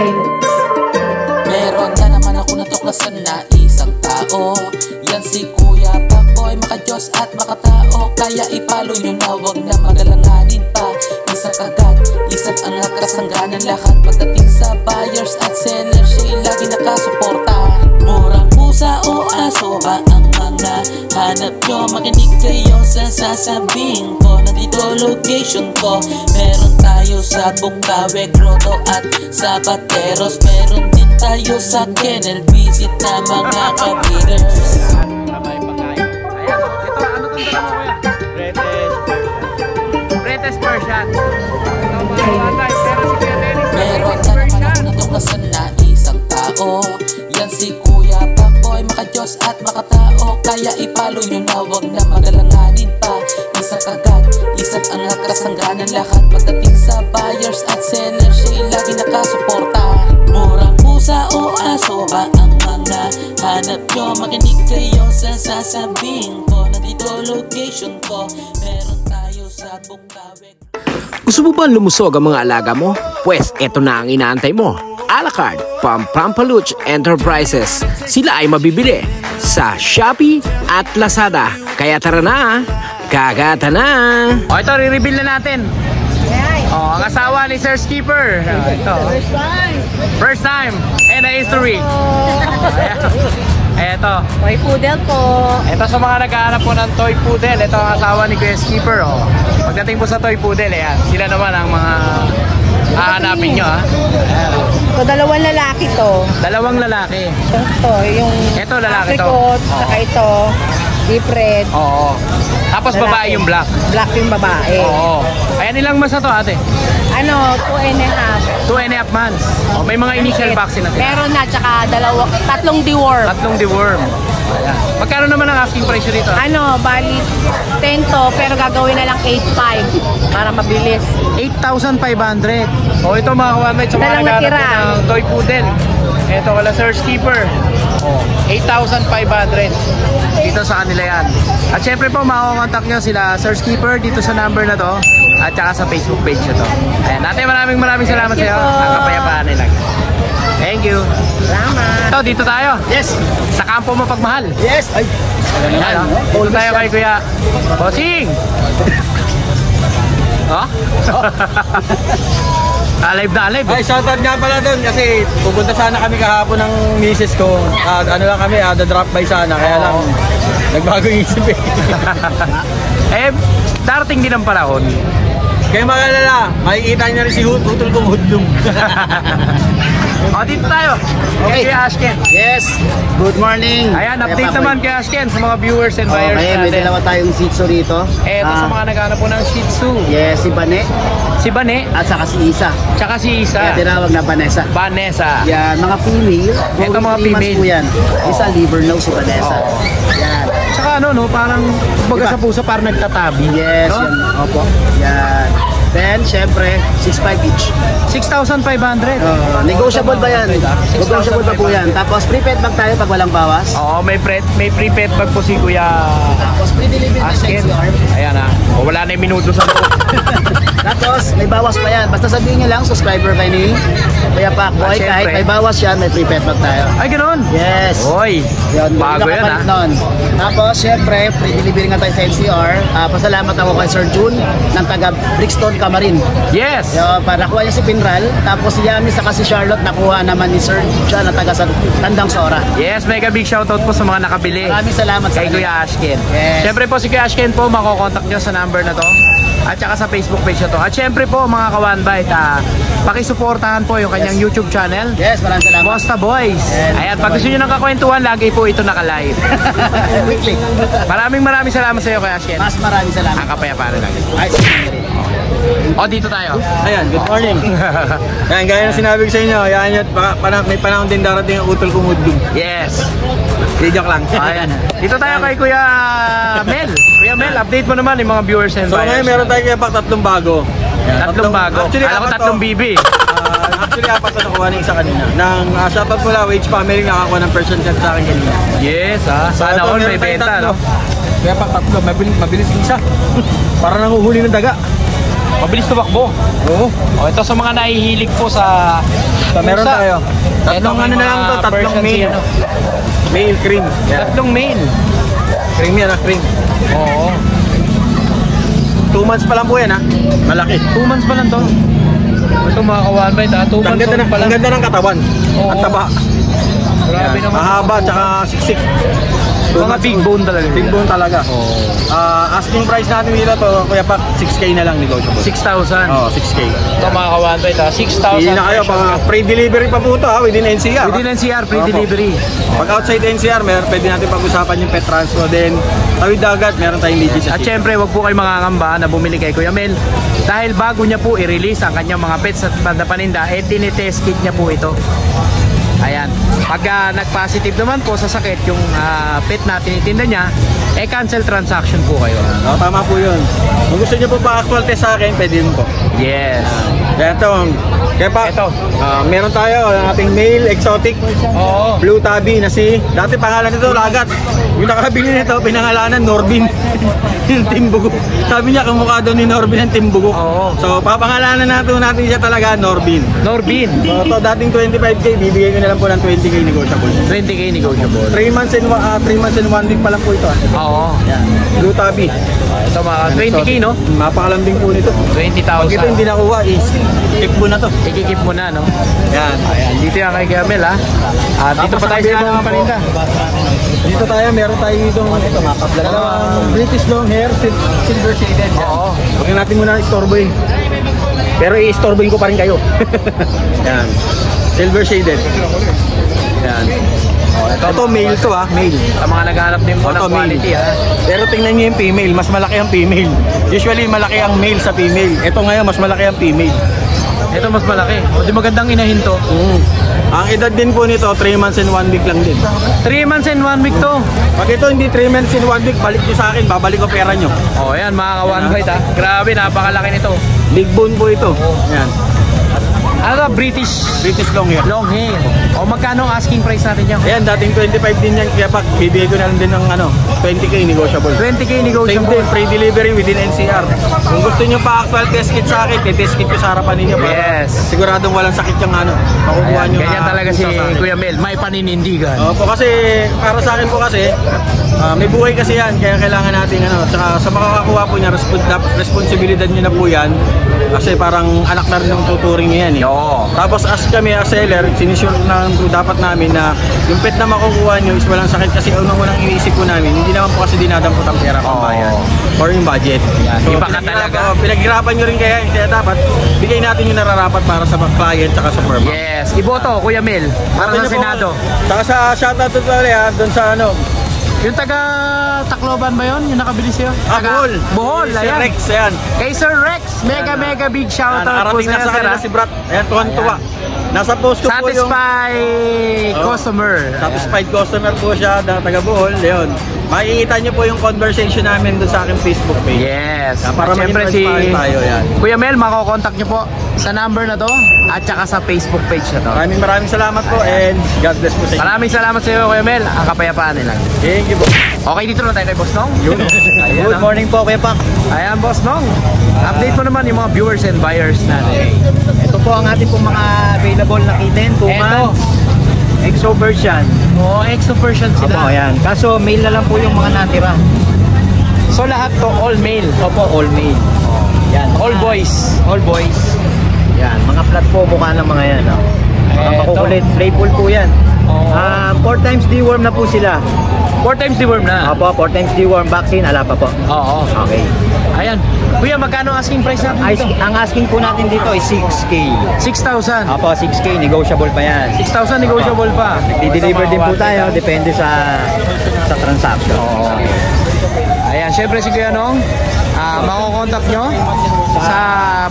Cadence. Meron na naman ako natuklasan na isang tao. Yan si Kuya Pakboy, maka-Diyos at makatao. Kaya ipalo nyo na, wag na magalanganin pa. Isa kagad, isa't ang nakasangganan lahat. Pagdating sa buyers at sellers, siya'y lagi nakasuporta. Murang pusa o aso ba ang mga hanap nyo? Makinig kayo sa sasabihin ko. Nandito location ko. Meron tayo sa Bukawe, Grotto at sa Bateros. Meron din tayo sa Kennel. Visit na mga ka-bidders. British Persian. Meron na naman ako natuklasan na isang tao. Yan si Kuya Pakboy, maka-Diyos at makatao. Kaya ipalo nyo na, wag na magalanganin pa. Isa kagad, isa't ang nakasangganan lahat. Pagdating sa buyers at sellers, siya'y lagi nakasuporta. Murang pusa o aso ba ang mga hanap nyo? Makinig kayo sa sasabihin ko. Nandito location ko. Meron tayo sa Bukawe. Gusto mo ba lumusog ang mga alaga mo? Pwes, eto na ang inaantay mo. A la carte, Pampaluch Enterprises. Sila ay mabibili sa Shopee at Lazada. Kaya tara na, kagata na! O ito, re-reveal na natin. O, ang asawa ni Sir Skipper. Ito. First time in the history. Eto. Toy poodle po. Ito sa mga naghahanap po ng toy poodle. Ito ang asawa ni Kuya Skipper. O. Pagdating po sa toy poodle, ayan. Sila naman ang mga hahanapin nyo, ha. So, dalawang lalaki to. Dalawang lalaki. Ito, yung Ito, lalaki to. apricot, saka ito, deep red. Oo. Tapos Lalaki. babae yung black. Black yung babae. Oo. Ayan, ilang months na to, ate? Ano, 2.5. 2.5 months. O, may mga initial vaccine na sila. Meron na, tsaka tatlong deworm. Tatlong deworm. Ayan. Magkano naman ang asking price dito? Ano, bali 10 to, pero gagawin na lang 8.5 para mabilis. 8,500. O, ito mga kawanay sa mga Dalang naghanap natira. po ng toy poodle. Ito wala Sir Skipper. O, 8,500. Dito sa kanila yan. At syempre po, makakontak nyo sila Sir Skipper dito sa number na to. At saka sa Facebook page nyo to. Ayan, natin maraming salamat sa iyo. Ang kapayapaan nila. Thank you. Salamat. Ito, dito tayo. Yes. Sa kampo mapagmahal. Yes. Ay. Ayan, o. Dito tayo kay Kuya Bossing. Oh? Alive na alive. Ay, shoutout nga pala doon kasi pupunta sana kami kahapon ng misis ko. Ano lang kami, drop by sana. Kaya lang, nagbago yung isip eh. Eh, darating din ang panahon. Kaya magalala, makikita niyo rin si Utol kong Hudlum. O, dito tayo. Okay, Kuya Ashken. Yes, good morning. Ayan, update naman kay Ashken sa mga viewers and buyers Okay, may natin. dalawa tayong Shih Tzu rito. Eh, ito sa mga naghanap po ng Shih Tzu. Yes, si Bane Si Bane, at saka si Isa. tsaka si Kaya Isa. tinawag na Vanessa. Vanessa. Yan, mga female. Ito mga 3 months female. po yan. Isa liver nose si Vanessa. Oo. Yan. Tsaka ano, no, parang baga Diba? sa puso, parang nagtatabi. Yes, no? yan. Opo. Yan. Then, syempre, 6.5 each. 6,500. Negotiable ba yan? Negotiable pa po yan. Tapos, prepaid bag tayo pag walang bawas. Oo, may prepaid bag po si Kuya Tapos, pre-delivery na Ashken. CR. Ayan ha. O, wala na yung minuto sa loob. Tapos, may bawas pa yan. Basta sabihin nyo lang, subscriber kayo ni Kuya Pakboy. Ah, syempre. Kahit may bawas yan, may prepaid bag tayo. Ay, ganun. Yes. Oy, Yun, bago yun yan ang kapalit ha. nun. Tapos, syempre, pre-delivery nga tayo sa NCR. Pasalamat ako kay Sir June ng taga Brixton, Camarin. Yes. Yun, para nakuha niya si Pinral. Tapos si Yami saka si Charlotte nakuha naman ni Sir siya na taga sa Tandang Sora. Yes, mega big shoutout po sa mga nakabili. Maraming salamat sa Kay kanila. Kuya Ashken. Yes. Siyempre po si Kuya Ashken po, makokontakt nyo sa number na to. At saka sa Facebook page na to. At siyempre po mga kawanbay, pakisuportahan po yung kanyang YouTube channel. Yes, maraming salamat. Bosta Boys. Yes, Ayan, Bosta pag gusto Boys. nyo ng kakwentuhan, lagi po ito naka-live. Weekly. Maraming salamat sa iyo Kuya Ashken. Mas maraming salamat. Ang kapayapaan lang. Ay, O, dito tayo. Ayan, good morning. Ayan, gaya ng sinabi ko sa inyo, ayan yun, may panahon din darating ang Utol kong Hudlum. Yes. Joke lang. Ayan. Dito tayo kay Kuya Mel. Kuya Mel, update mo naman yung mga viewers and So buyers. ngayon meron tayo kaya pa tatlong bago. Tatlong bago. Actually, Alam ko apat tatlong to. bibi. Actually, apat na nakuha ng isa kanina. Nang shoutout mula, Wage Family, nakakuha ng percent check sa akin kanina. Yes, ha. So, Sana ito, all meron may tayong benta, tatlo. no? Kaya pa tatlo, mabilis yung isa. Para nanguhuli ng daga. Mabilis tumakbo. Oo. Oh, ito sa mga nahihilig po sa Meron pusa. tayo. Tatlong Ito, ano na lang to, mga tatlong Persian male. ano. Male cream. Yan. Tatlong male. Cream yan, cream. Oo. 2 months pa lang po yan, ha? Malaki. 2 months pa lang to. Ito mga kawan ba? 2 Ang months ganda, old pa lang. ang ganda ng katawan. Oo. Ang taba. Grabe Yan. naman. Mahaba, tsaka siksik. Mga big bone talaga. Big bone talaga. Oo. Asking price natin dito to, Kuya Pak, 6K na lang negotiable. 6,000. Oo, 6K. Ito mga kawan ba? 6,000. Hindi na kayo, free delivery pa po ito, ha? Within NCR. Within NCR, free Opo. delivery. Pag outside NCR, pwede natin pag-usapan yung pet transfer din. Tawid dagat, meron tayong legit. At syempre, wag po kayo mangangamba na bumili kay Kuya Mel. Dahil bago niya po i-release ang kanyang mga pets at banda paninda, tinitest kit niya po ito. Ayan. Pag nag-positive naman po sa sakit yung pet na tinitinda niya, cancel transaction po kayo. Tama po yun. Kung gusto niyo po pa actual test sa akin, pwede din po. Yes. Kaya Ito. Meron tayo ang ating male exotic Oo. blue tabby na dati pangalan nito Lagat. Yung nakabili nito, pinangalanan Norbin. Yung Timbugok. Sabi niya, kamukha daw ni Norbin ang Timbugok. Oo. So, papangalanan natin siya talaga Norbin. Norbin. So, ito dating 25K, bibigay ko na lang po ng 20K negotiable. 20K negotiable. 3 months and 1 week pa lang po ito. Oo. Yan. Blue tabby. Ito mga 20K, no? Mapakalambing po nito. 20,000. Pag ito hindi nakuha, keep po na to. Ikikip mo na, no? Yan. Ayan, dito yan kay Kuya Mel, ha? Dito pa tayo sa mga paninda. Dito tayo, meron tayo dito dalawang British long hair, silver shaded. Oo. Huwag natin muna istorboy. Pero i-istorboyin ko pa rin kayo. Yan. Silver shaded. Yan. Ito male to, ha, male. Sa mga naghahanap din po ng Ito, quality, male. ha? Pero tingnan niyo yung female, mas malaki ang female. Usually malaki ang male sa female. Ito ngayon mas malaki ang female. Ito mas malaki. O di magandang inahin to. Ang edad din po nito 3 months and 1 week lang din. 3 months and 1 week to. Pag ito hindi 3 months and 1 week, balik nyo sa akin, babalik ko pera nyo. O yan, mga ka-one bite, ha? Grabe, napakalaki nito. Big bone po ito. Yan. Ano to? British Long hair. long hair. O magkano ang asking price natin yan? Ayan, dating 25 din yan. Kaya pak, bibigay ko na lang din ng 20K negotiable. 20K Same negotiable. din, free delivery within NCR. Kung gusto nyo pa actual test kit sa akin, test kit ko sa harapan ninyo. Yes. Siguradong walang sakit yung makukuha Ayan, nyo. ganyan na talaga si pusa sa akin. Kuya Mel. May paninindigan. Opo, kasi para sa akin po kasi may buhay kasi yan, kaya kailangan natin tsaka sa makakakuha po niya responsibilidad niyo na po yan kasi parang anak na rin ng tuturing niya yan. Oo. Tapos as kami as seller, sinisure na dapat namin na yung pet na makukuha nyo is walang sakit kasi unang iniisip po namin, hindi naman po kasi dinadampot ang pera pang bayan or yung budget. Iba ka talaga. Pinaghirapan nyo rin kaya dapat bigay natin yung nararapat para sa client tsaka sa firma. Yes. Iboto, Kuya Mel. Para sa Senado. Saka sa shoutout to pala doon sa Yung taga Tacloban ba yun? Yung nakabili sa'yo? Bohol. Bohol, Si ayan. Rex, ayan. Kay Sir Rex, mega big shoutout po Nakarating sa'yo, na sa sir. kanila si Brat. Ayan, tuwan-tuwa. Nasa post ko po yung Satisfied customer. satisfied customer po siya, taga Bohol. Ayun. Makikita niyo po yung conversation namin doon sa aking Facebook page. Yes. Para At syempre ma-inspire tayo, yan. Kuya Mel, makokontakt niyo po sa number na to at saka sa Facebook page na to. Maraming salamat po and God bless po sa inyo. Maraming salamat sa iyo, Kuya Mel. Ang kapayapaan nila. Thank you po. Okay, dito na tayo kay Boss Nong. Ayan, Good morning po, Kuya Pak. Ayan, Boss Nong. Update mo naman yung mga viewers and buyers natin. Ito po ang ating pong mga available na kitten, 2 months. Exo version. Oh, exo version Opo, sila. ayan. Kaso male na lang po yung mga natira. So lahat to all male. Opo, all male. Yan. All boys. All boys. Yan, mga flat po mukha ng mga yan. Oh. Mga Eto. makukulit. Playful po yan. Oh. 4 times deworm na po sila. 4 times deworm na. Opo, 4 times deworm vaccine. Ala pa po. Oo. Okay. Ayan. Kuya, magkano asking price natin dito? Ang asking po natin dito is 6K. 6,000. Opo, 6K. Negotiable pa yan. 6,000 negotiable pa. Di-deliver din po tayo. Depende sa transaction. Ayan, syempre si Kuya Nong, makokontakt nyo sa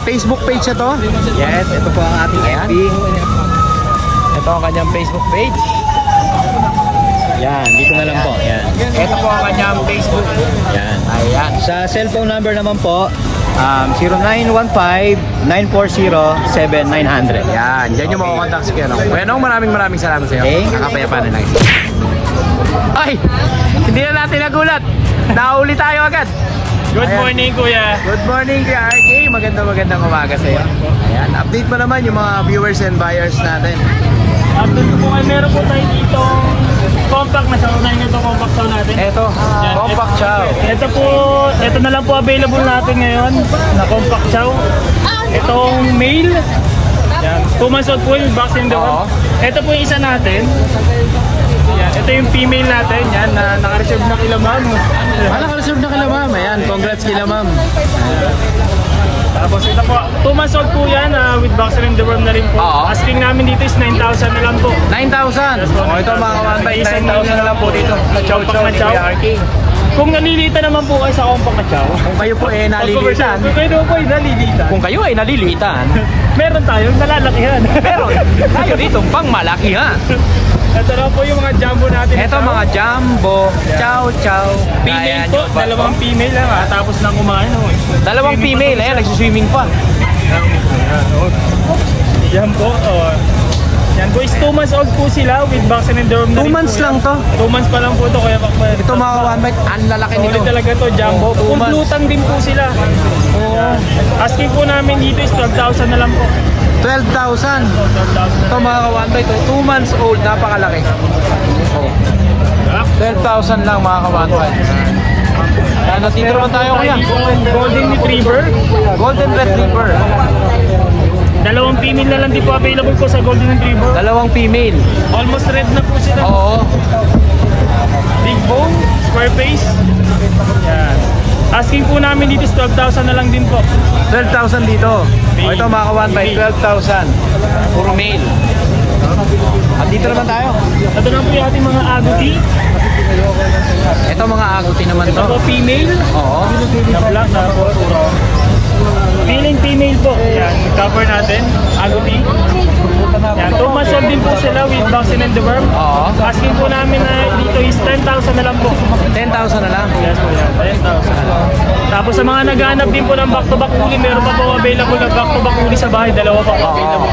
Facebook page na to. Yes, ito po ang ating Ayan. FB. Ito ang kanyang Facebook page. Yan, dito na lang po. Yan. Ito po ang kanyang Facebook. Yan. Ayan. Sa cellphone number naman po, 0915-940-7900. Yan, dyan yung makokontakt si Kuya Nong. Kuya Nong, maraming salamat sa iyo. Thank you. Kakapayapaan na lang. Ay! Hindi na natin nagulat. Nahuli tayo agad. Good morning, kuya. Good morning, Kuya RK. Magandang umaga sa iyo. Ayan, update mo naman yung mga viewers and buyers natin. Update ko po kayo, meron po tayo dito compact na chow. Unahin ito compact chow natin. Eto, compact chow. Ito na lang po available natin ngayon na compact chow. Itong male. Yan. 2 months old po yung vaccine daw. Ito po yung isa natin. Yan. Ito yung female natin. Yan, na naka-reserve na kila ma'am. Naka-reserve na kila ma'am. Ayan, congrats kila ma'am. Tapos ito po, 2 months old po yan with vaccine and deworm na rin po. Asking namin dito is 9,000 na lang po. 9,000? Ito mga kawanbay, 9,000 na lang po dito. Chow-chow ni Kuya RK. Kung nalilita naman po kayo sa compact na chow. Kung kayo po ay nalilitan. Kung kayo po ay nalilitan. Kung kayo ay nalilitan. Meron tayong nalalakihan. Meron tayo dito pang malakihan. Ito lang po yung mga jumbo natin. Ito mga jumbo, chow-chow. Female po, dalawang female lang tapos nang kumain. Dalawang female, ayan, nagsuswimming pa. Yan po. Yan po is 2 months old po sila with vaccine and deworm na 2 months lang to? 2 months pa lang po ito. Kaya ito mga kawanbay, ang lalaki nito. Solid talaga to, jumbo. Kumplutang din po sila. Asking po namin dito is 12,000 na lang po. 12,000. Ito mga kawanbay, 2 months old, napakalaki. 12,000 lang mga kawanbay. Natitiro man tayo kuya. Golden Retriever. Golden Retriever. Dalawang female na lang din po available po sa Golden Retriever. Dalawang female. Almost red na po sila. Oo. Big bone, square face. Yan. Asking po namin dito is 12,000 na lang din po. 12,000 dito. Ito mga kawanbay, 12,000. Puro male. At dito naman tayo. Ito na po yung ating mga agouti. Ito mga agouti naman to. Ito po female. Oo. Na black na po. Feeling female po. Yan, cover natin. Agouti. Yan, 2 months old din po sila with vaccine and deworm. Oo. Asking po namin na dito is 10,000 na lang po. 10,000 na lang. Yes po yan, 10,000. Tapos sa mga naghahanap din po ng back-to-back uli, meron pa po available na back-to-back uli sa bahay. Dalawa pa po available.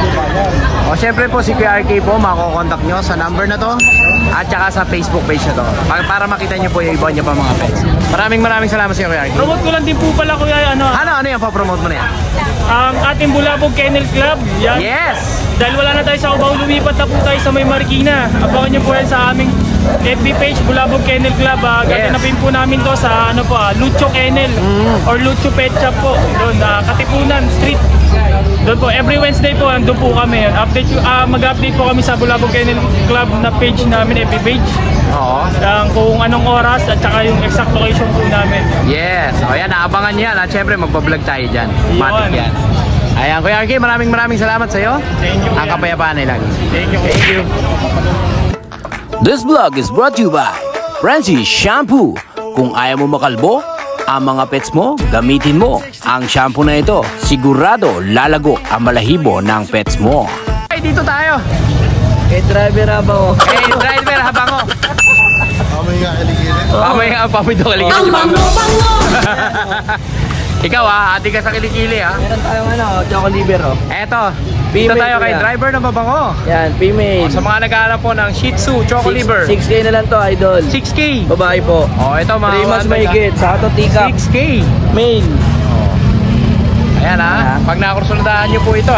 O syempre po si Kuya RK po, makokontakt nyo sa number na to at saka sa Facebook page na to para makita nyo po yung iba nyo pa mga pets. Maraming salamat sa iyo Kuya RK. Promote ko lang din po pala kuya, Ano yung pa-promote mo na yan? ang ating Bulabog Kennel Club. Yan. Yes! Dahil wala na tayo sa Cubao, lumipat na po tayo sa May Marikina. Abangan nyo po yan sa aming FB page, Bulabog Kennel Club. Gaganapin po namin to sa Lucho Kennel or Lucho Pet Shop po. Doon, Katipunan Street. Doon po, every Wednesday po, doon po kami. Mag-update po kami sa Bulabog Kennel Club na page namin, FB page. Oo. Kung anong oras at saka yung exact location po namin. Yes. O yan, naabangan nyo yan. At syempre, magbablog tayo dyan. Matik yan. Ayan, Kuya RK, maraming salamat sa iyo. Thank you. Ang kapayapaan ay lagi. Thank you. Thank you. This vlog is brought to you by Francis Shampoo. Kung ayaw mo makalbo ang mga pets mo, gamitin mo ang shampoo na ito. Sigurado lalago ang balahibo ng pets mo. Ay, dito tayo. Kay driver habang Driver, habang ko. Pamay daw kaligili. Ang bango-bango! Ikaw ati ka sa kilikili meron tayong choco liver Eto, dito Female tayo kay kuya. driver na babango. Yan, female. Sa mga naghahanap po ng Shih Tzu, Choco Liver. 6K na lang to, idol. 6K. Babae po. Ito mga 3 months mahigit. Sa ato tika. 6K. Male. Ayan pag nakursuldahan nyo po ito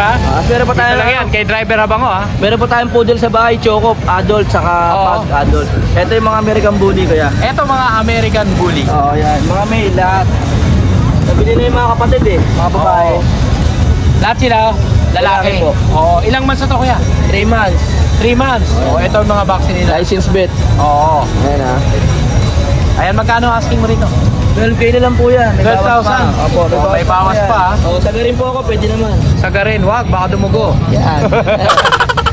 Meron pa Dito tayo lang yan, kay driver habango Meron pa tayong poodle sa bahay, choco, adult, saka pag adult. Ito yung mga American Bully, kuya. Ito mga American Bully. Oo, yan. Mga male, lahat. Nabili na yung mga kapatid mga babae. Lahat sila, lalaki. Lalaki po. Ilang months na to kuya? 3 months. 3 months. Ito yung mga vaccine nila. License bet. Oo. Ayan Ayan, magkano asking mo rito? 12K na lang po yan. 12,000? Opo, may bawas pa sagarin po ako, pwede naman. Sagarin, wag, baka dumugo. Yan.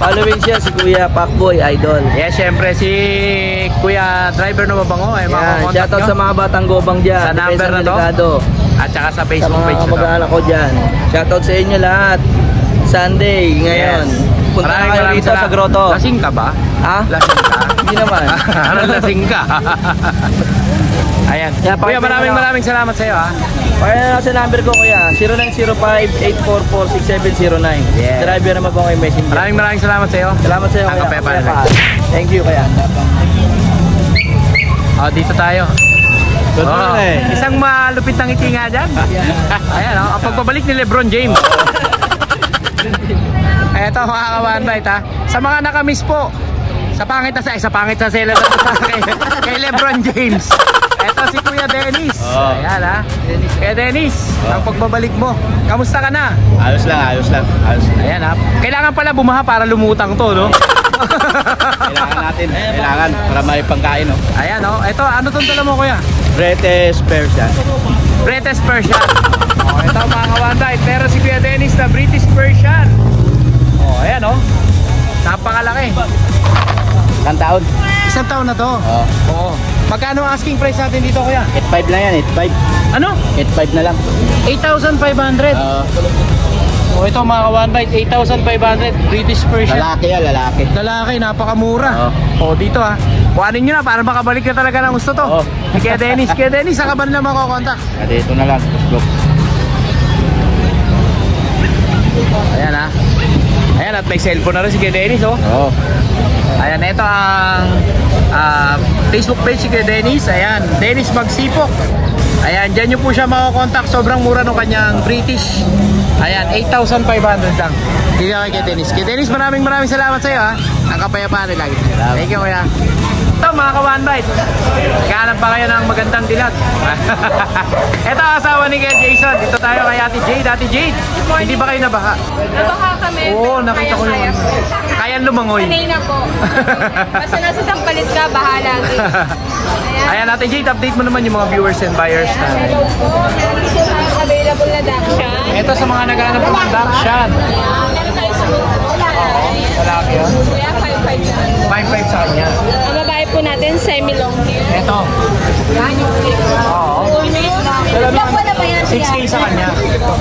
Following siya si Kuya Pacboy, idol. Yes, syempre si Kuya driver na mabango Yan, makakontak shoutout nyo sa mga batang gobang dyan. Sa number na to? Delegado. At saka sa Sa Facebook page mga na to. mag-aanak ko dyan. Shoutout sa inyo lahat. Sunday, ngayon. Yes. Punta na kayo rito sa grotto. Lasing ka ba? Ha? Lasing ka? Hindi naman. Lasing ka. Ayan. Yeah, Kuya, maraming salamat sa iyo Pakita na sa number ko kuya, 0905-844-6709. Yes. Driver naman po kayo messenger. Maraming salamat sa iyo. Salamat sa iyo Ang kuya. kapayapaan. Thank you kuya. Dito tayo. Oh, isang malupit na ngiti nga dyan. Ayan, ang pagpabalik ni Lebron James. Eto mga ka-1Bite ha. Sa mga nakamiss po, sa pangit sa sela kay Lebron James. Eto si Kuya Dennis. Ayan ha. Kuya Dennis, ang pagbabalik mo. Kamusta ka na? Ayos lang. Ayan ha. Kailangan pala bumaha para lumutang to, no? Kailangan para may pangkain, no? Ayan o. Eto, ano tong dala mo, Kuya? British Persian. British Persian. Ito mga ka-1Bite. Pero si Kuya Dennis na British Persian. Ayan o. Napakalaki. Ilang taon? Isang taon na to. Oo. Magkano ang asking price natin dito, Kuya? 8.5 lang yan, 8.5. Ano? 8.5 na lang. 8,500. Ito mga ka-1Bite, 8,500 British Persian. Lalaki yan, lalaki. Lalaki, napakamura. Dito ha. Kuhanin nyo na para makabalik na talaga ng gusto to. Kaya Dennis, saan ka ba nila makokontak? Dito na lang. Ayan ha. Ayan, at may cellphone na rin si Kuya Dennis, oh. Ayan, ito ang Facebook page si Kuya Dennis. Ayan, Dennis Magsipok. Ayan, dyan nyo po siya makokontak. Sobrang mura ng kanyang British. Ayan, 8,500 lang. Dito kay Kuya Dennis. Kuya Dennis, maraming salamat sa iyo ha. Ang kapayapaan rin lagi. Thank you, Kuya. Ito mga ka-1Bite, naghahanap pa kayo ng magandang dilag. Ito ang asawa ni Kuya Jason. Dito tayo kay Ate Jade. Ate Jade, hindi ba kayo nabaha? Nabaha kami. Oo, nakita ko naman. Kaya lumangoy. Kanina po. Basta nasa Sampalit ka, bahala. Ayan, Ate Jade, update mo naman yung mga viewers and buyers na. Hello po. Nandito tayo available na Dakshan. Ito sa mga naghahanap po ng Dakshan. Meron tayo sa Lalaki yun. Kaya 5.5 na. 5.5 sa kanya. Ang babae po natin, semi-long hair. Ito. Yan yung clip. Oo. Ilan po na ba yan? 6K sa kanya.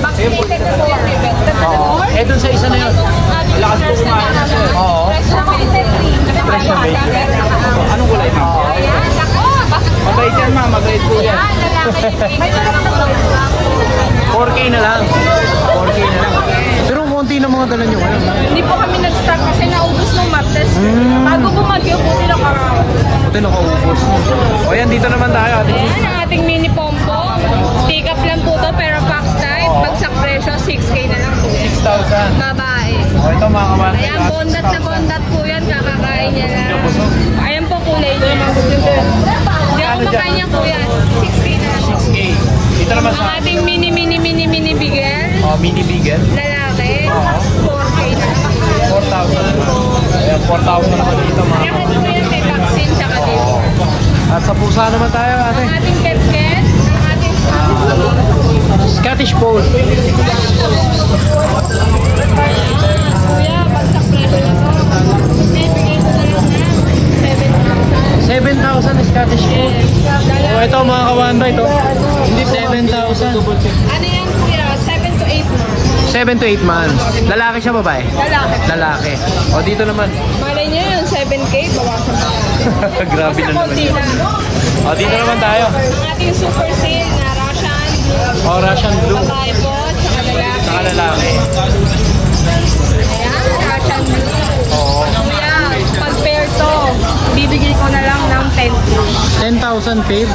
Vaccinated na po yan. Oo. Dun sa isa na yun. Lakas po kumain. Oo. Fresh na baby. Anong kulay mo? Ayan, ako. Mabait yan, ma. Mabait po yan. May tulong na to. 4K na lang. 4K na lang. Pero konti na mga dala nyo. Hindi po kami nag-start kasi naubos ng Martes. Bago bumagyo po nila karaw. Ito nakaubos. O yan, dito naman tayo. Ayan ang ating mini pompong. Pick up lang po to pero box type. Bagsak presyo, 6K na lang po. 6,000. Babae. O ito mga kawan. Ayan, bondat na bondat po yan. Kakakain niya lang. Ayan po kulay niya. Hindi ako makain niya po yan. 6K na lang. 6K. Dito naman Ang sa... ating mini bigel. O, mini bigel. Lalaki. 4K na lang. 4,000. Ayan, 4,000 naman dito mga Kaya kasi po yan may vaccine tsaka dito. At sa pusa naman tayo, ate. Ang ating petket. Ang ating Scottish Fold. kuya, bagsak presyo na to. Bibigay ko na lang na 7,000 Scottish Fold. O, ito mga ka-1Bite, ito. Hindi 7,000. Ano yan kuya? 7 to 8 months. 7 to 8 months. Lalaki siya, babae? Lalaki. Lalaki. O, dito naman. Malay niyo yun, 7K, bawasan pa. Grabe na naman Konti yun. lang. O, dito naman tayo. Ang ating super sale na Russian. O, Russian Blue. Babae po, tsaka lalaki. Saka lalaki. Ayan, Russian blue. Oo. Kuya, pag pair to, bibigay ko na lang ng 10K. 10,000 paid.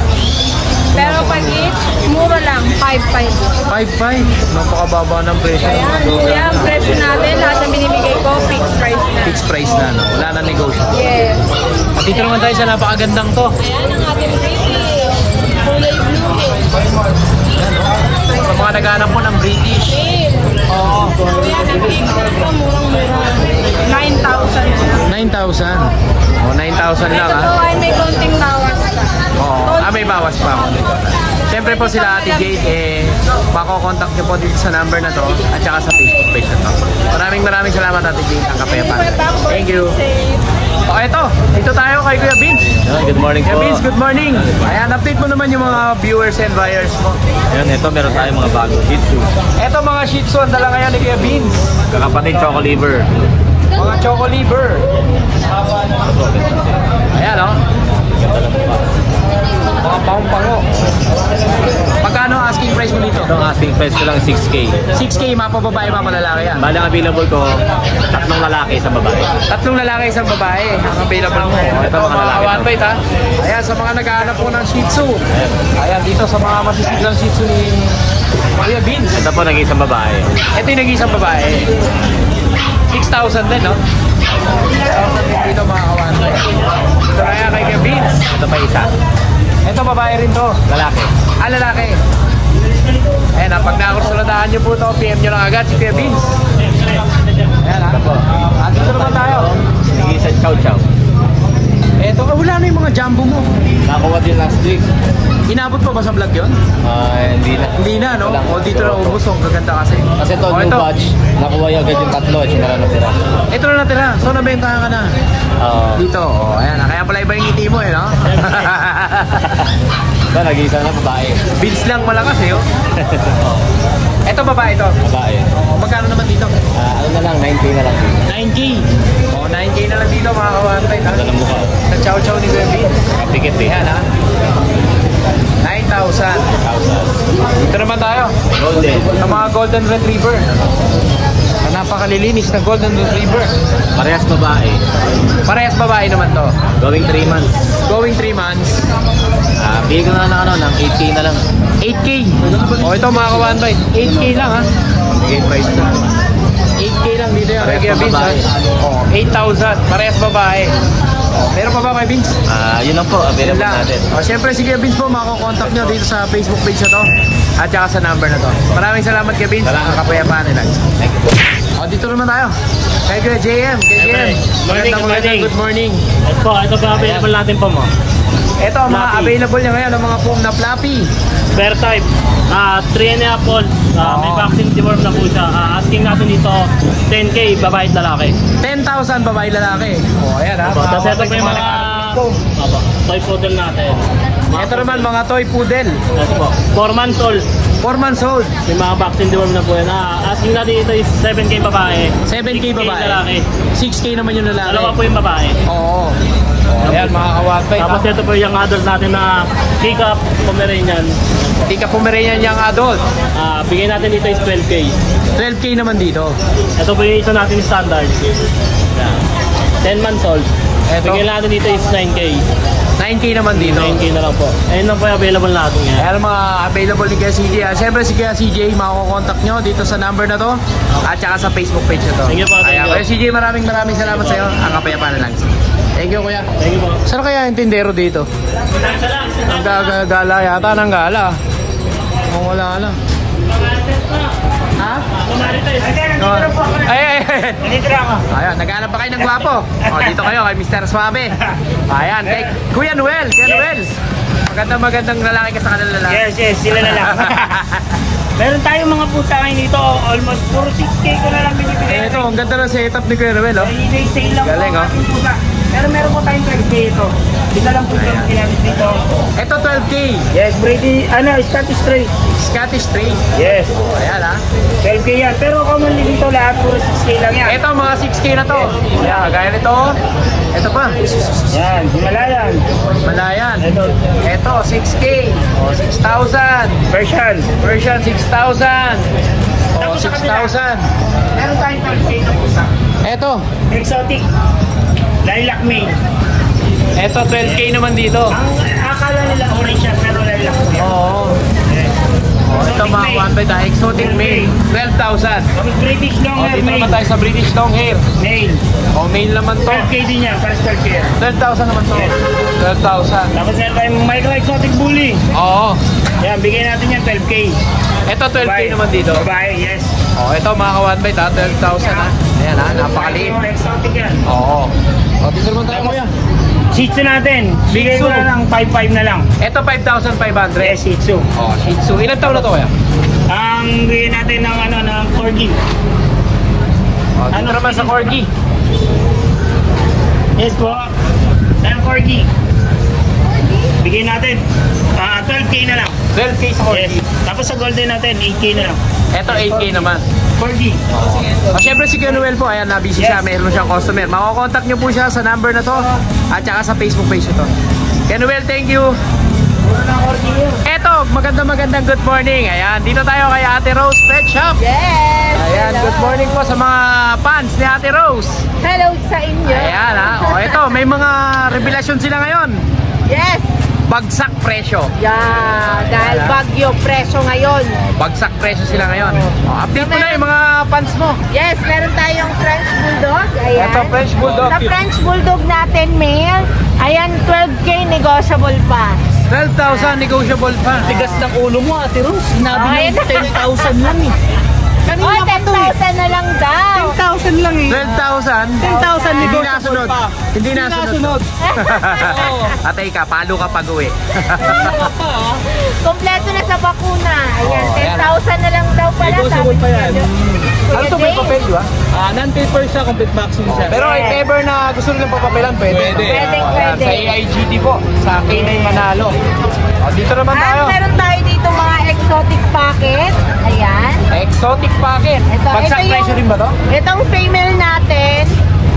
Pero pag each, mura lang, 5.5. 5,500. Napakababa ng presyo. Ayan, kuya, ang presyo natin, lahat na binibigay ko, fixed price na. Fixed price na, no? Wala na negotiable. Yes. At dito naman tayo sa napakagandang to. Ayan ang ating British. Kulay blue eh. Sa mga naghanap po ng British. Same. Oo. Kuya, nag-fixed ito, murang-mura. 9,000. 9,000. O, 9,000 lang, Ito ha? po ay may konting bawas pa. Oo. May bawas pa ako. Siyempre po sila Ate Jade, makokontakt nyo po dito sa number na to at saka sa Facebook page na to. Maraming salamat Ate Jade, ang kapayapaan. Thank you. O, eto. Dito tayo kay Kuya Vince. Good morning Kuya Vince, good morning. Ayan, update mo naman yung mga viewers and buyers mo. Ayan, ito meron tayong mga bagong Shih Tzu. Eto mga Shih Tzu, ang dala ngayon ni Kuya Vince. Kakapatid Choco Liver. Mga Choco Liver. Ayan, o. Mga pang-pango. Magkano asking price mo dito? Ito ang asking price ko lang 6K. 6K, mapababae, mapalalaki yan. Bali ang available ko, 3 lalaki, 1 babae. 3 lalaki, 1 babae. Ang available mo. Ito mga lalaki. one bite ha. Ayan, sa mga naghahanap po ng Shih Tzu. Ayan, dito sa mga masisiglang Shih Tzu ni Kuya Vince. Ito po nag-iisang babae. Ito yung nag-isang babae. 6,000 din, no? 6,000 din dito mga kawan. Ito kaya kay Kuya Vince. Ito pa isa. Ito babae rin to. Lalaki. Lalaki. Ayan, pag nakursuladahan nyo po to, PM nyo lang agad si Kuya Vince. Ayan ha. Dito naman tayo. Nag-iisang chow chow. Eto, wala na yung mga jumbo mo. Nakuha din last week. Inabot pa ba sa vlog yun? Hindi na. Hindi na, no? Walang- O dito na ubos, ang gaganda kasi. Kasi ito, O, new batch. Nakuha yung agad yung 3. Sinara na tira. Ito na natira. So, nabentahan ka na. Dito, o, ayan. Kaya pala iba yung ngiti mo, eh, no? Ito, nag-iisang na babae. Bills lang malakas, eh, oh. Ito, babae ito. Babae. O, magkano naman dito? Ano na lang, 9K na lang. 9K. O, 9K na lang dito, mga kawantay. Ito na mukha. Sa chow-chow ni Kuya Vince. Kapikit eh. Ayan, ha? 9,000. 1,000. Dito naman tayo. Golden. Sa mga golden retriever. Napakalilinis ng golden retriever. Parehas babae. Parehas babae naman to. Going 3 months. Going 3 months. Bigay ko na ng 8K na lang. 8K. O ito mga kawanbay. 8K lang ha. Bigay price na. 8K lang dito yung Parehas Kuya Vince. babae. O, 8,000. Parehas babae. O, meron pa ba kay Vince? Yun lang po, Yun available lang. natin. O, syempre si Kuya Vince po, makakontakt nyo dito sa Facebook page na to. At saka sa number na to. Maraming salamat Kuya Vince. Salamat. Ang kapayapaan nila. Thank you. O, dito naman tayo. Kay Kuya JM. Kay JM. Good morning. Ito ba available natin po mo? Ito ang mga Fluffy. available niya ngayon, ang mga foam na fluffy. Fair type. 3.5 pound. May vaccine deworm na po siya. Asking natin dito 10K, babae at lalaki. 10,000 babae lalaki. O, ayan ha. Tapos ito po yung mga toy poodle natin. Ito naman mga toy poodle. Ito po. 4 months old. 4 months old. May mga vaccine deworm na po yan. Asking natin dito is 7K babae. 7K 6K babae. lalaki. 6K naman yung lalaki. Dalawa po yung babae. Oo. Ayan mga kawatbay. Tapos ito po yung adult natin na pick-up Pomeranian. Hindi ka Pomeranian yung adult. Bigay natin dito is 12K. 12K naman dito. Ito po yung isa natin standard. Yan. 10 months old. Ito. Bigyan natin dito is 9K. 9K naman dito. 9K na lang po. Ayun lang po yung available natin yan. Ayan ang mga available ni Kuya CJ. Siyempre si Kuya CJ, makakontakt nyo dito sa number na to. At saka sa Facebook page na to. Thank you po, thank Ayan, you. Kuya CJ, maraming salamat sa iyo. Ang kapayapaan na lang. Thank you Kuya. Thank you po. Saan kaya yung tindero dito? Ang gala yata ng gala. Kung wala. Ha? Ay. Ayan, naghanap pa kayo ng gwapo. O, dito kayo kay Mr. Suave. Ayan, kay Kuya Noel. Magandang lalaki ka sa kanilang lalaki. Yes, sila na lang. Meron tayong mga pusa ngayon dito, almost puro 6K ko na lang binibigay. Ito, ang ganda ng setup ni Kuya Noel, oh. Holiday sale lang Galing, po ang ating pusa. Pero meron po tayong 12K ito. Isa lang po ito ang ginamit dito. Ito, 12K. Yes, Brady, Scottish Strait. Scottish Strait. Yes. Ayan, ha. 12K yan. Pero commonly dito lahat puro 6K lang yan. Ito, mga 6K na to. Ayan, gaya nito. Ito pa. Yan, Himalayan. Malayan. Ito, 6K. O, 6,000. Persian. Version 6,000. O, 6,000. Meron tayong 12K na pusa. Ito. Exotic. Lilac mane. Ito, 12K naman dito. Ang akala nila orange yan, pero lilac po yan. Oo. O, ito mga one by the exotic male. 12,000. Tapos British long O, hair dito naman male. tayo sa British long hair. Male. O, male naman to. 12K din yan, para 12K yan. 12,000 naman to. 12,000. Tapos meron tayong micro exotic bully. Oo. Yan, bigyan natin yan 12K. Ito, 12K naman dito. Babae, yes. O, ito mga ka-one by 12,000 ha. Ayan ha, napakaliit. Micro exotic yan. Oo. O, dito naman tayo kuya. Shih Tzu natin, bigay ko Shih Tzu. na ng 5.5 na lang. Ito, 5,500. Yes, Shih Tzu. O, Shih Tzu. Ilan taon na to kuya? Ang bigyan natin ng Corgi. O, dito naman sa Corgi. Yes po. Ng Corgi. Bigyan natin 12K na lang. 12K sa Corgi. Yes. Tapos sa Golden natin, 8K na lang. Ito, 8K naman. Corgi. O, syempre si Kuya Noel po, ayan, nabisi siya, Yes. meron siyang customer. Makakontakt niyo po siya sa number na to at saka sa Facebook page ito. Kuya Noel, thank you. Eto, magandang good morning. Ayan, dito tayo kay Ate Rose Pet Shop. Yes! Ayan, Hello. good morning po sa mga fans ni Ate Rose. Hello sa inyo. Ayan ha. O eto, may mga revelasyon sila ngayon. Yes! Bagsak presyo. Yeah, dahil bagyo presyo ngayon. Bagsak presyo sila ngayon. O, update mo na yung mga fans mo. Yes, meron tayong French Bulldog. Ayan. Ito, French Bulldog. Sa French Bulldog natin, male. Ayan, 12K negotiable pa. 12,000 negotiable pa. Tigas ng ulo mo, Ate Rose. Sinabi Ayan. ng 10,000 lang eh. Oh, 10,000 na lang daw. 10,000 lang eh. 12,000? 10,000 Hindi negotiable nasunod. pa. Hindi nasunod. Atay ka, palo ka pag uwi. Kompleto na sa bakuna. Ayan, Oh, ayan. 10,000 na lang daw pala. Negotiable pa yan. Ano to, may papel, di ba? Non-paper siya, complete vaccine siya. Pero if ever na gusto nilang papapelan, pwede. Pwede. Pwedeng, Ayan, pwede. sa AIGD po, sa K9 Manalo. O, dito naman tayo. Meron tayo dito mga exotic packet. Ayan. Exotic packet. Bagsak ito yung- presyo rin ba to? Itong female natin.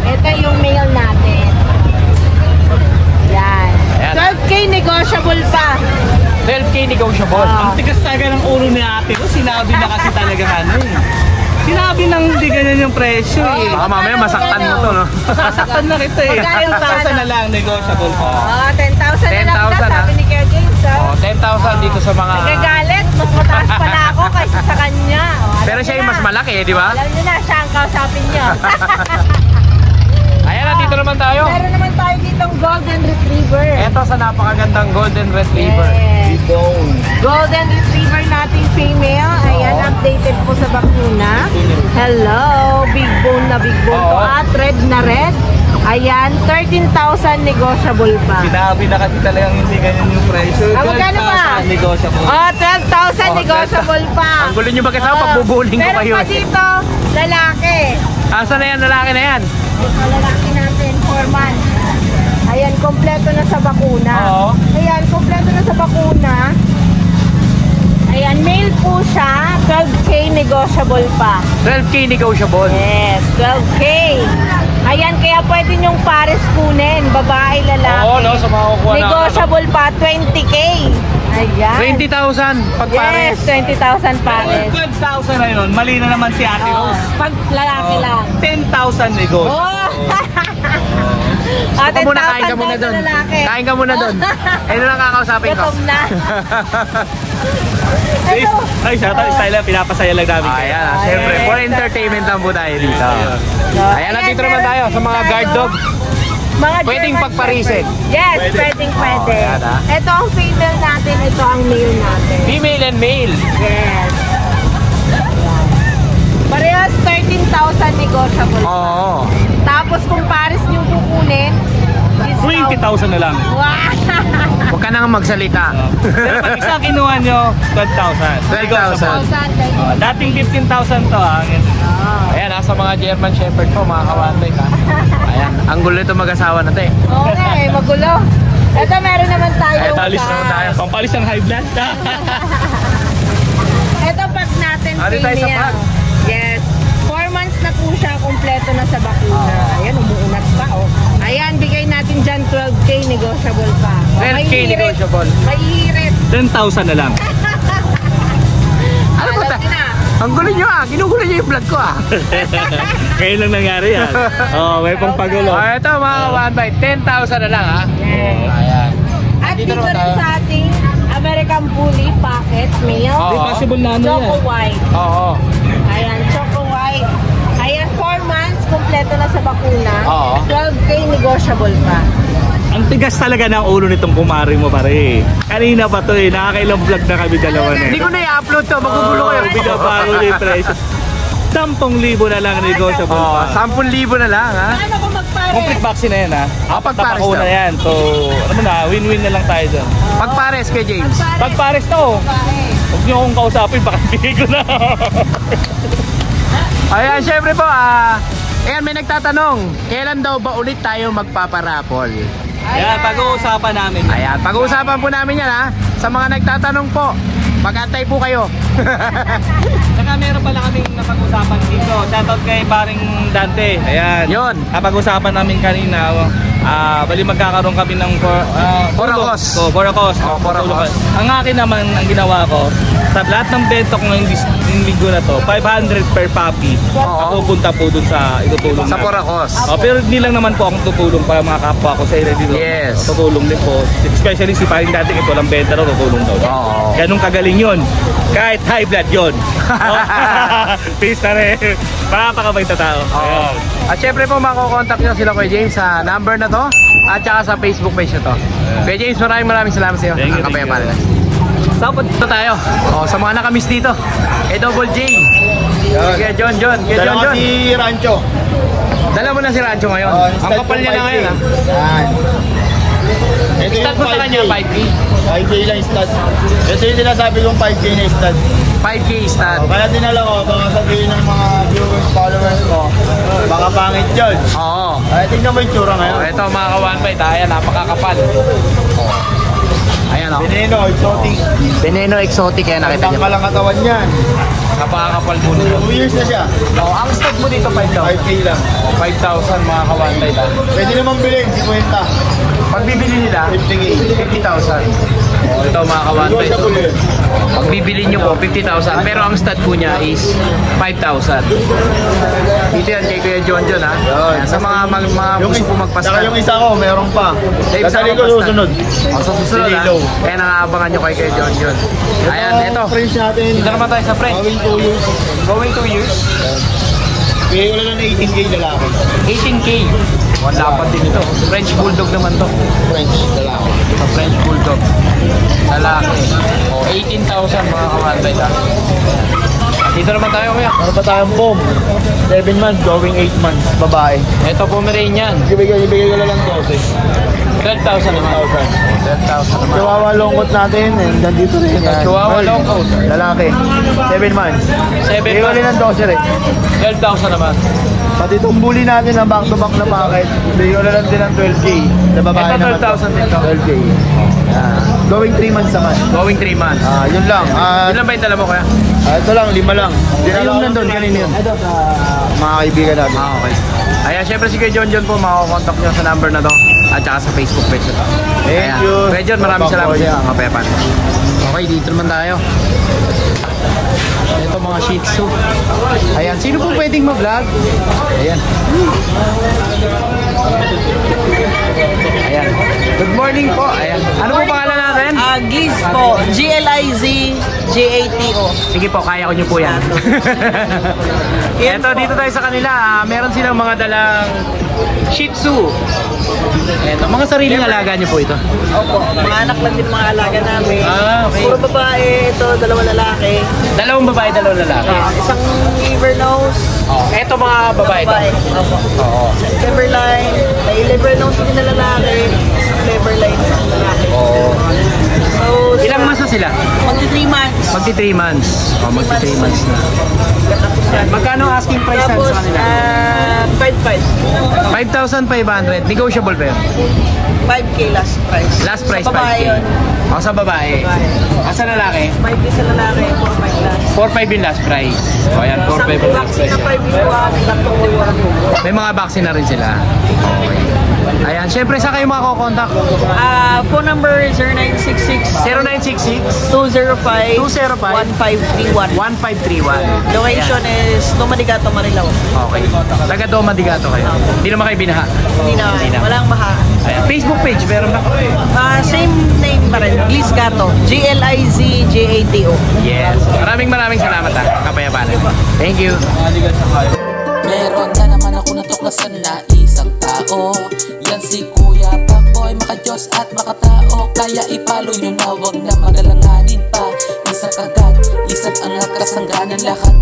Ito yung male natin. Yan. Ayan. 12K negotiable pa. 12K negotiable. Ang tigas talaga ng ulo ni Ate Rose. Sinabi na kasi talagang ano eh. Sinabi nang hindi ganyan yung presyo eh. Baka mamaya masaktan mo to, no? Sasaktan na kita eh. Magkano? 10,000 na lang negotiable pa. 10,000 na lang 10,000 daw, sabi ni Kuya James. O, 10,000 dito sa mga... Nagagalit, mas mataas pala ako kaysa sa kanya. Pero siya yung mas malaki, di ba? Alam niyo na, siya ang kausapin niyo. Ayan na, dito naman tayo. Meron naman tayo ditong golden retriever. Eto sa napakagandang golden retriever. Yes. Golden retriever nating female. Ayan, updated po sa bakuna. Hello, big bone na big bone to. Oo. At red na red. Ayan, 13,000 negotiable pa. Sinabi na kasi talagang hindi ganyan yung presyo. Magkano ba? 12,000 negotiable. 12,000 negotiable pa. Ang gulo nyo ba kasama? Pagbubuling ko Meron kayo. pa dito, lalaki. Asa na yan, lalaki na yan? Ito, lalaki natin, 4 months. Ayan, kompleto na sa bakuna. Oo. Ayan, kompleto na sa bakuna. Ayan, male po siya, 12K negotiable pa. 12K negotiable. Yes, 12K. Ayan, kaya pwede nyong pares kunin, babae, lalaki. Oo, no, sa mga kukuha na. Negotiable pa, 20K. Ayan. 20,000 pag pares. Yes, 20,000 pares. 12,000 na yun. Mali na naman si Ate Oh, Rose. pag lalaki lang. 10,000 negosyo. Oh! Ito muna, kain ka muna doon. Kain ka muna doon. Ayun lang kakausapin ko. Gutom na. Ay, siya ito, style lang, pinapasaya lang namin. Ayan, syempre, for entertainment lang po tayo dito. Ayan, nandito naman tayo sa mga guard dog. Mga Pwedeng German pagparisin. Shepherd. Yes, pwede. ayan, ah. Ito ang female natin, ito ang male natin. Female and male. Yes. Ayan. Parehas 13,000 negotiable. Oo. Tapos kung pares nyo kukunin, 20,000 na lang. wow! Huwag ka nang magsalita. Pero pag isa kinuha nyo, 12,000. 12,000. Dating 15,000 to ah. Ayan, nasa mga German Shepherd po, mga kawantoy. Ayan, ang gulo ito mag-asawa na ito eh. Okay, magulo. Ito meron naman tayo. Ito, alis naman tayo. Pampalis ng high blood. Ito pag natin Ano tayo sa pag? Yes. 4 months na po siya, kompleto na sa bakuna. Ayan, umuunat pa oh. Ayan, bigay natin dyan 12K negotiable pa. 12K negotiable. Mahihirit. 10,000 na lang. Ano ba ta? Ang gulo nyo ah, ginugulo nyo yung vlog ko ah. Ngayon lang nangyari yan. Oh, may pangpagulo. Ito mga kawantoy, 10,000 na lang ah. Yes. Ayan. At dito naman rin tayo. sa ating American Bully Pocket Male. Oo. Possible na ano Choco yan. White. Oo. Ayan, Choco White. Ayan, 4 months, kompleto na sa bakuna. Oo. 12K negotiable pa. Ang tigas talaga ng ulo nitong kumari mo pare. Kanina pa to eh, nakakailang vlog na kami dalawa na Hindi ko na i-upload to, magugulo kayo. Binabago na yung presyo. 10,000 na lang negotiable Oh, pa. 10,000 na lang ha. Ano kung magpare? Complete vaccine na yan ha. Pagpares Napakauna daw. na yan. So, ano na, win-win na lang tayo dun. Pagpares kay James. Pagpares to, huwag niyo akong kausapin, baka bigay ko na. Ayan, syempre po, ayan, may nagtatanong, kailan daw ba ulit tayo magpaparapol? Ayan, pag-uusapan namin. Ayan, pag-uusapan po namin yan ha. Sa mga nagtatanong po, mag-antay po kayo. Saka meron pala kaming napag-usapan dito. Shoutout kay paring Dante. Ayan. Yun. Napag-usapan namin kanina. Bali magkakaroon kami ng Boracos. Boracos. Boracos. Ang akin naman, ang ginawa ko, sa lahat ng bento ko ngayong linggo na to, 500 per puppy. Ako punta po dun sa itutulong Sa Boracos. pero hindi lang naman po akong tutulong para mga kapwa ko sa area dito. Yes. Tutulong din po. Especially si paring dating ito lang benta ro, tutulong daw. Ganun kagaling yun. Kahit high blood yun. Peace na rin. Makakabait na tao. Ayun. At syempre po makokontak nyo sila Kuya James sa number na to at saka sa Facebook page na to. Kuya James, maraming salamat sa iyo. Thank you. Saan punta tayo? Sa mga nakamiss dito. Double J. Kaya John. Dalawa si Rancho. Dala mo na si Rancho ngayon. Ang kapal niya na ngayon ha. Ito Stud mo sa kanya 5K. 5K lang stud. Ito yung sinasabi kong 5K na stud. 5K stud. Kaya dinala ko, baka sabihin ng mga viewers, followers ko, baka pangit yun. Oo. Kaya tingnan mo yung tsura ngayon. Ito mga ka-1 bite, ayan, napakakapal. Ayan o. Veneno, exotic. Veneno exotic, kaya nakita Tangka niyo. lang katawan yan. Napakakapal po nito. 2 years na siya. Ang stud mo dito 5,000. 5K lang. 5,000 mga ka-1 bite ha. Pwede naman bilhin, 50. Pag bibili nila, 50,000. Ito mga ka-1 bite. Pag bibili nyo po, 50,000. Pero ang stud po niya is 5,000. Dito yan kay Kuya John ha. Ayan, sa mga gusto po magpasta. Saka yung isa ko, meron pa. Dadali ko susunod. Sa susunod ha. Kaya nakaabangan nyo kay Kuya John. Ayan, ito. French natin. Dito naman tayo sa French. Going 2 years. Going 2 years. Bigay ko lang ng 18K lalaki. 18K. Wala pa din ito. French Bulldog naman to. French lalaki. Ito, French Bulldog. Lalaki. 18,000 mga ka-1 ha. Dito naman tayo kuya. Ano pa tayong pom? 7 months, going 8 months. Babae. Ito Pomeranian. Ibigay ko lang 12. 12,000 naman. 12,000 naman. Chihuahua longkot natin. And nandito rin yan. Chihuahua longkot. Lalaki. 7 months. 7 Bigay ko rin ng 12 rin. 12,000 naman. Pati itong bully natin na back to back na packet. Bigay ko lang din ng 12K. Na babae Ito naman. 12,000 din to. 12K. Going 3 months naman. Going 3 months. Yun lang. Ilan ba yung dala mo kuya? Ito lang, 5 lang. Yung nandun, kanina yun. Mga kaibigan natin. Okay. Ayan, syempre si Kuya John po, makakontak nyo sa number na to at saka sa Facebook page na to. Thank you. Kuya John, maraming salamat sa iyo, mga pepan. Okay, dito naman tayo. Ito mga Shih Tzu. Ayan, sino po pwedeng mag-vlog? Ayan. Ayan. Good morning po. Ayan. Ano po pangalan natin? Giz po. G-L-I-Z-G-A-T-O. Sige po, kaya ko nyo po yan. Ito, dito tayo sa kanila. Meron silang mga dalang Shih Tzu. Ito, mga sariling alaga nyo po ito. Opo, mga anak lang din mga alaga namin. Okay. Puro babae, ito, 2 lalaki. Dalawang babae, dalawang lalaki. Isang liver nose. Ito mga babae ito. Opo. Oo. Liver line. May liver nose din na lalaki. Liver line na lalaki. Oo. So, Ilang months na sila? magti 3 months. Magti 3 months. Magti 3 months na. Magkano ang asking price Tapos, sa kanila? 5,500. 5,500. Negotiable pa yun? 5K last price. Last price, Sa babae 5K. yun. Sa babae. Sa lalaki? 5K sa lalaki, 4,500 last. 4,500 yung last price. O ayan, 4,500 yung last Vaccine price. na 5 1, May mga vaccine na rin sila. Okay. Ayan, syempre sa kayo makakokontak? phone number 0966 0966 205 1531. 1531. Location is Dumadigato, Marilao. Okay. Taga Doma Digato kayo. Hindi naman kayo binaha. Hindi na, walang baha. Ayan. Facebook page, meron na. Same name pa rin, Gliz Gato. G-L-I-Z-G-A-T-O. Yes. Maraming salamat ha. Kapayapaan. Thank you. Meron na naman ako natuklasan na isang tao. Yan si Kuya Pakboy, maka-Diyos at makatao. Kaya ipalo nyo na, wag na magalanganin pa. Isa kagat, isa't ang nakasangganan lahat.